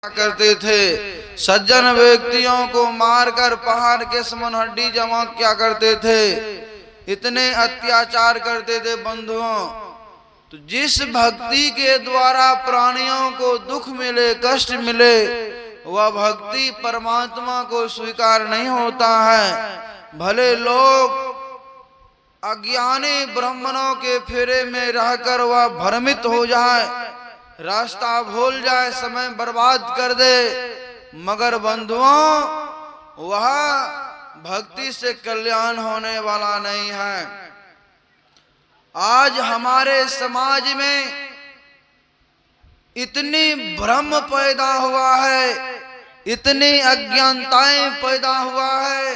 करते थे। सज्जन व्यक्तियों को मारकर पहाड़ के समान हड्डी जमा क्या करते थे, इतने अत्याचार करते थे बंधुओं। तो जिस भक्ति के द्वारा प्राणियों को दुख मिले, कष्ट मिले, वह भक्ति परमात्मा को स्वीकार नहीं होता है। भले लोग अज्ञानी ब्राह्मणों के फेरे में रहकर वह भ्रमित हो जाए, रास्ता भूल जाए, समय बर्बाद कर दे, मगर बंधुओं वह भक्ति से कल्याण होने वाला नहीं है। आज हमारे समाज में इतनी भ्रम पैदा हुआ है, इतनी अज्ञानताएं पैदा हुआ है,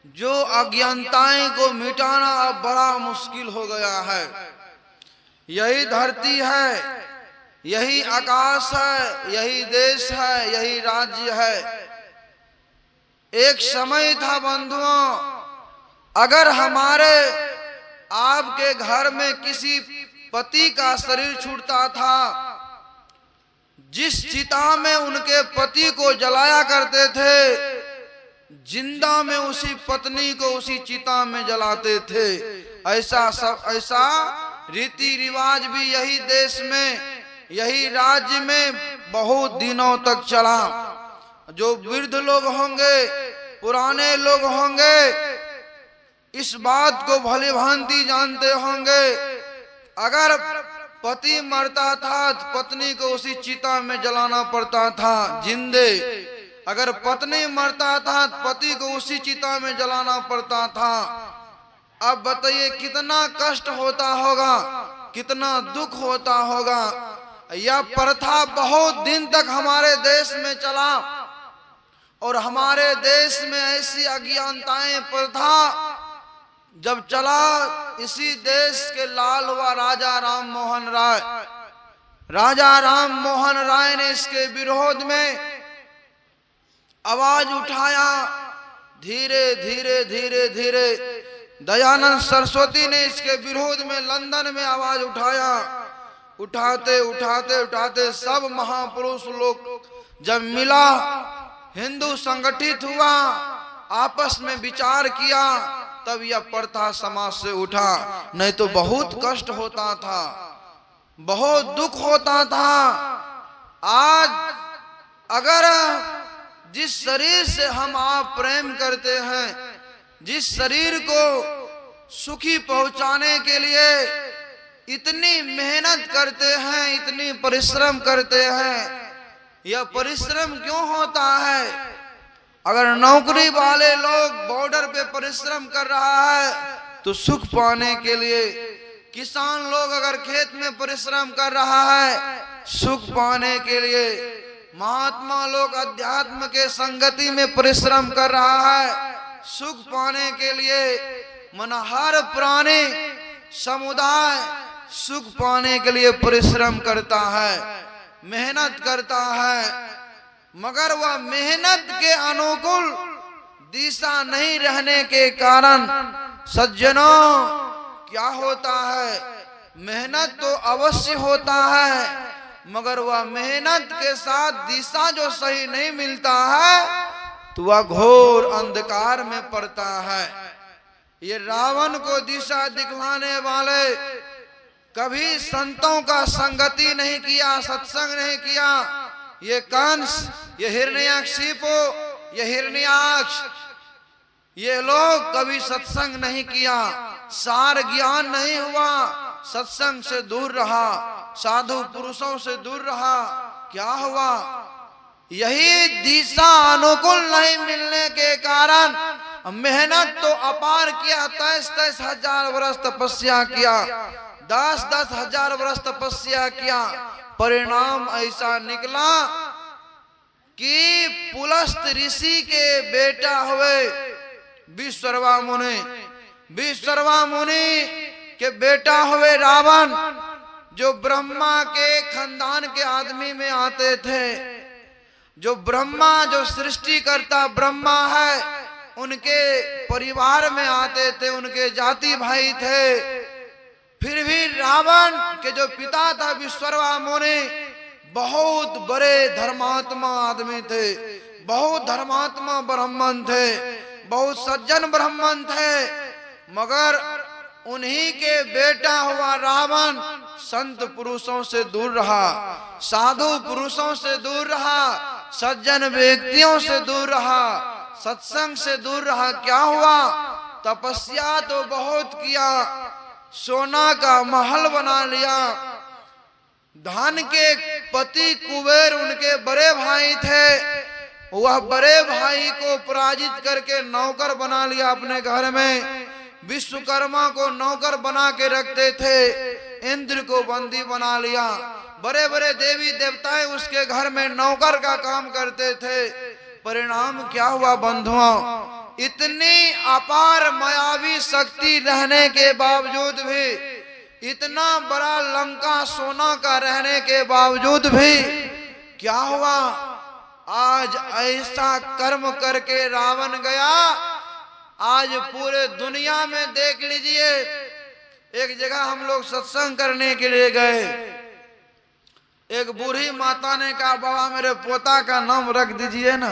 जो अज्ञानताएं को मिटाना अब बड़ा मुश्किल हो गया है। यही धरती है, यही आकाश है, यही देश है, यही राज्य है। एक समय था बंधुओं, अगर हमारे आपके घर में किसी पति का शरीर छूटता था, जिस चिता में उनके पति को जलाया करते थे, जिंदा में उसी पत्नी को उसी चिता में जलाते थे। ऐसा रीति रिवाज भी यही देश में, यही राज्य में बहुत दिनों तक चला। जो वृद्ध लोग होंगे, पुराने लोग होंगे, इस बात को भली भांति जानते होंगे। अगर पति मरता था तो पत्नी को उसी चिता में जलाना पड़ता था जिंदे। अगर पत्नी मरता था तो पति को उसी चिता में जलाना पड़ता था। अब बताइए कितना कष्ट होता होगा, कितना दुख होता होगा। यह प्रथा बहुत दिन तक हमारे देश में चला और हमारे देश में ऐसी अज्ञानताएं प्रथा जब चला, इसी देश के लाल हुआ राजा राम मोहन राय। राजा राम मोहन राय ने इसके विरोध में आवाज उठाया। धीरे धीरे धीरे धीरे दयानंद सरस्वती ने इसके विरोध में लंदन में आवाज उठाया। उठाते उठाते उठाते सब महापुरुष लोग जब मिला, हिंदू संगठित हुआ, आपस में विचार किया, तब यह प्रथा समाज से उठा। नहीं तो बहुत कष्ट होता था, बहुत दुख होता था। आज अगर जिस शरीर से हम आप प्रेम करते हैं, जिस शरीर को सुखी पहुंचाने के लिए इतनी मेहनत करते हैं, इतनी परिश्रम करते हैं, यह परिश्रम क्यों होता है? अगर नौकरी वाले लोग बॉर्डर पे परिश्रम कर रहा है तो सुख पाने के लिए, किसान लोग अगर खेत में परिश्रम कर रहा है सुख पाने के लिए, महात्मा लोग अध्यात्म के संगति में परिश्रम कर रहा है सुख पाने के लिए, मन हर प्राणी समुदाय सुख पाने के लिए परिश्रम करता है, मेहनत करता है। मगर वह मेहनत के अनुकूल दिशा नहीं रहने के कारण सज्जनों क्या होता है, मेहनत तो अवश्य होता है, मगर वह मेहनत के साथ दिशा जो सही नहीं मिलता है तो वह घोर अंधकार में पड़ता है। ये रावण को दिशा दिखलाने वाले कभी संतों का संगति नहीं किया, सत्संग नहीं किया। ये कंस, ये हिरण्याकशिपु, ये हिरण्याक्ष, ये लोग कभी सत्संग नहीं किया, सार ज्ञान नहीं हुआ, सत्संग से दूर रहा, साधु पुरुषों से दूर रहा। क्या हुआ? यही दिशा अनुकूल नहीं मिलने के कारण मेहनत तो अपार किया, 23-23 हजार वर्ष तपस्या किया, 10-10 हजार वर्ष तपस्या किया, परिणाम ऐसा निकला कि पुलस्त ऋषि के बेटा हुए विश्वकर्मा मुनि, विश्वकर्मा मुनि के बेटा हुए रावण, जो ब्रह्मा के खानदान के आदमी में आते थे। जो ब्रह्मा, जो सृष्टि करता ब्रह्मा है, उनके परिवार में आते थे, उनके जाति भाई थे। फिर भी रावण के जो पिता था विश्वकर्मा मुनि, बहुत बड़े धर्मात्मा आदमी थे, बहुत धर्मात्मा ब्राह्मण थे, बहुत सज्जन ब्राह्मण थे, मगर उन्हीं के बेटा हुआ रावण संत पुरुषों से दूर रहा, साधु पुरुषों से दूर रहा, सज्जन व्यक्तियों से दूर रहा, सत्संग से दूर रहा। क्या हुआ? तपस्या तो बहुत किया, सोना का महल बना लिया, धन के पति कुबेर उनके बड़े भाई थे, वह बड़े भाई को पराजित करके नौकर बना लिया अपने घर में। विश्वकर्मा को नौकर बना के रखते थे, इंद्र को बंदी बना लिया, बड़े बड़े देवी देवताएं उसके घर में नौकर का काम करते थे। परिणाम क्या हुआ बंधुओं? इतनी अपार मायावी शक्ति रहने के बावजूद भी, इतना बड़ा लंका सोना का रहने के बावजूद भी क्या हुआ? आज ऐसा कर्म करके रावण गया। आज पूरे दुनिया में देख लीजिए, एक जगह हम लोग सत्संग करने के लिए गए, एक बूढ़ी माता ने कहा बाबा मेरे पोता का नाम रख दीजिए ना,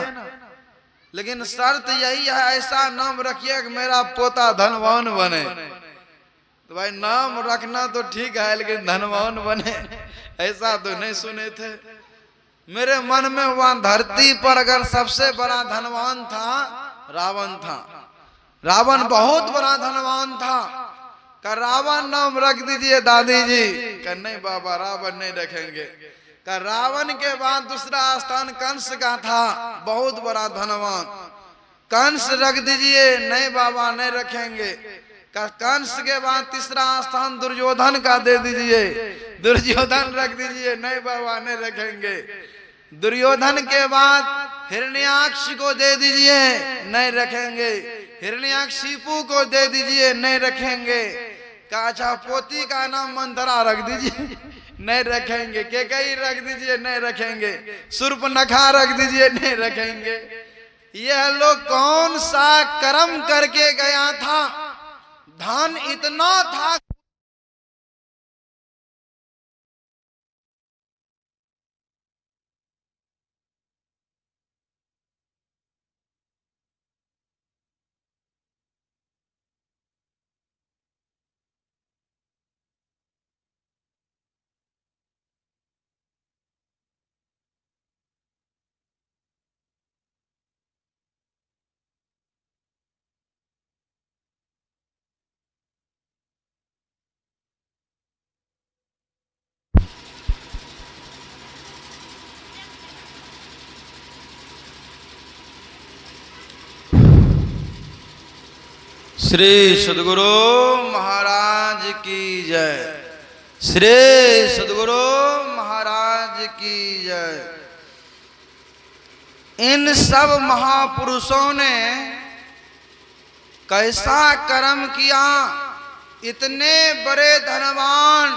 लेकिन शर्त यही है ऐसा नाम रखिए कि मेरा पोता धनवान बने। तो भाई नाम रखना तो ठीक है, लेकिन धनवान बने ऐसा तो नहीं सुने थे। मेरे मन में हुआ धरती पर अगर सबसे बड़ा धनवान था रावण था। रावण बहुत बड़ा धनवान था। का रावण नाम रख दीजिए दादी जी। का नहीं बाबा रावण नहीं रखेंगे। का रावण के बाद दूसरा स्थान कंस का था, बहुत बड़ा धनवान, कंस रख दीजिए। नहीं बाबा नहीं रखेंगे। का कंस के बाद तीसरा स्थान दुर्योधन का दे दीजिए, दुर्योधन रख दीजिए। नहीं बाबा नहीं रखेंगे। दुर्योधन के बाद हिरण्याक्ष को दे दीजिए, नहीं रखेंगे। हिरण्याक्षिपु को दे दीजिए, नहीं रखेंगे। का अच्छा पोती का नाम मंथरा रख दीजिए, नहीं रखेंगे। केकई रख दीजिए, नहीं रखेंगे। शूर्पणखा रख दीजिए, नहीं रखेंगे। यह लोग कौन सा कर्म करके गया था? धन इतना था। श्री सद्गुरु महाराज की जय। श्री सद्गुरु महाराज की जय। इन सब महापुरुषों ने कैसा कर्म किया? इतने बड़े धनवान,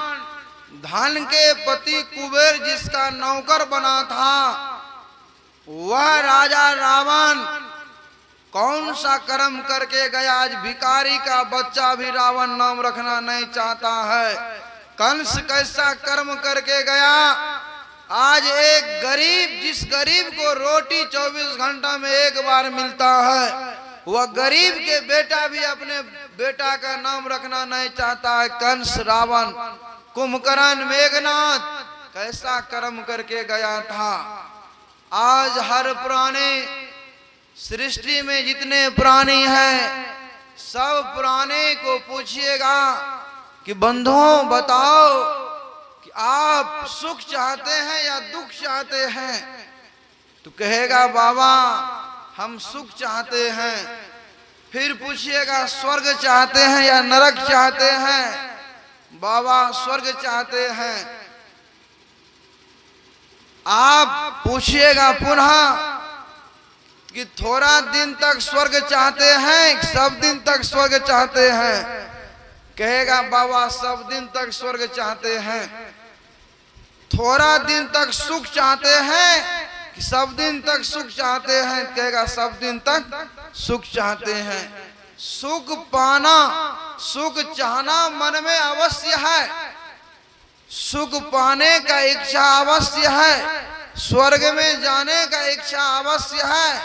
धन के पति कुबेर जिसका नौकर बना था, वह राजा रावण कौन सा कर्म करके गया? आज भिखारी का बच्चा भी रावण नाम रखना नहीं चाहता है। कंस कैसा कर्म करके गया? आज एक गरीब, जिस गरीब को रोटी 24 घंटा में एक बार मिलता है, वह गरीब के बेटा भी अपने बेटा का नाम रखना नहीं चाहता है। कंस, रावण, कुंभकर्ण, मेघनाथ कैसा कर्म करके गया था। आज हर प्राणी, सृष्टि में जितने प्राणी हैं, सब प्राणी को पूछिएगा कि बंधुओं बताओ कि आप सुख चाहते हैं या दुख चाहते हैं? तो कहेगा बाबा हम सुख चाहते हैं। फिर पूछिएगा स्वर्ग चाहते हैं या नरक चाहते हैं? बाबा स्वर्ग चाहते हैं। आप पूछिएगा पुनः कि थोड़ा दिन तक स्वर्ग चाहते हैं, सब दिन तक स्वर्ग चाहते हैं? कहेगा बाबा सब दिन तक स्वर्ग चाहते हैं। थोड़ा दिन तक सुख चाहते हैं कि सब दिन तक सुख चाहते हैं? कहेगा सब दिन तक सुख चाहते हैं। सुख पाना, सुख चाहना मन में अवश्य है, सुख पाने का इच्छा अवश्य है, स्वर्ग में जाने का इच्छा अवश्य है,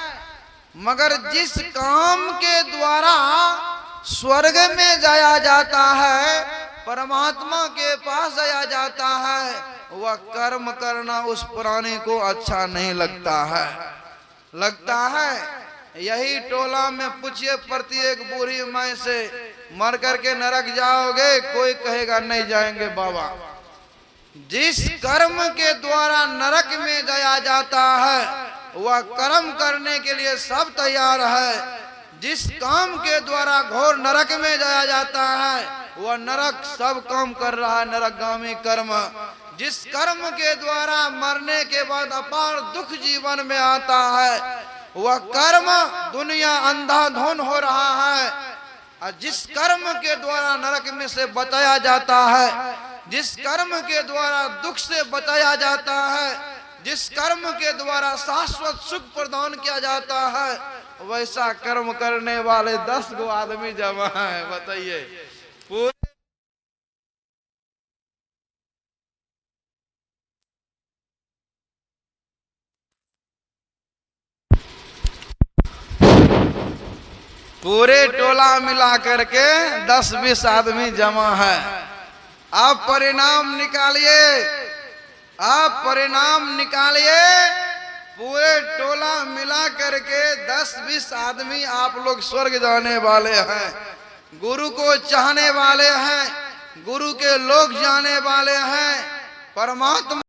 मगर जिस काम के द्वारा स्वर्ग में जाया जाता है, परमात्मा के पास जाया जाता है, वह कर्म करना उस प्राणी को अच्छा नहीं लगता है। लगता है यही टोला में पूछिए प्रत्येक बूढ़ी माई से, मर करके नरक जाओगे? कोई कहेगा नहीं जाएंगे बाबा। जिस कर्म के द्वारा नरक में जाया जाता है, वह कर्म करने के लिए सब तैयार है। जिस काम के द्वारा घोर नरक में जाया जाता है, वह नरक सब काम कर रहा है, नरकगामी कर्म। जिस कर्म के द्वारा मरने के बाद अपार दुख जीवन में आता है, वह कर्म दुनिया अंधाधुन हो रहा है। और जिस कर्म के द्वारा नरक में से बचाया जाता है, जिस कर्म के द्वारा दुख से बचाया जाता है, जिस कर्म के द्वारा शाश्वत सुख प्रदान किया जाता है, वैसा कर्म करने वाले 10 गो आदमी जमा है। बताइए पूरे टोला मिला करके 10-20 आदमी जमा है। आप परिणाम निकालिए, आप परिणाम निकालिए। पूरे टोला मिला करके 10-20 आदमी आप लोग स्वर्ग जाने वाले हैं, गुरु को चाहने वाले हैं, गुरु के लोग जाने वाले हैं। परमात्मा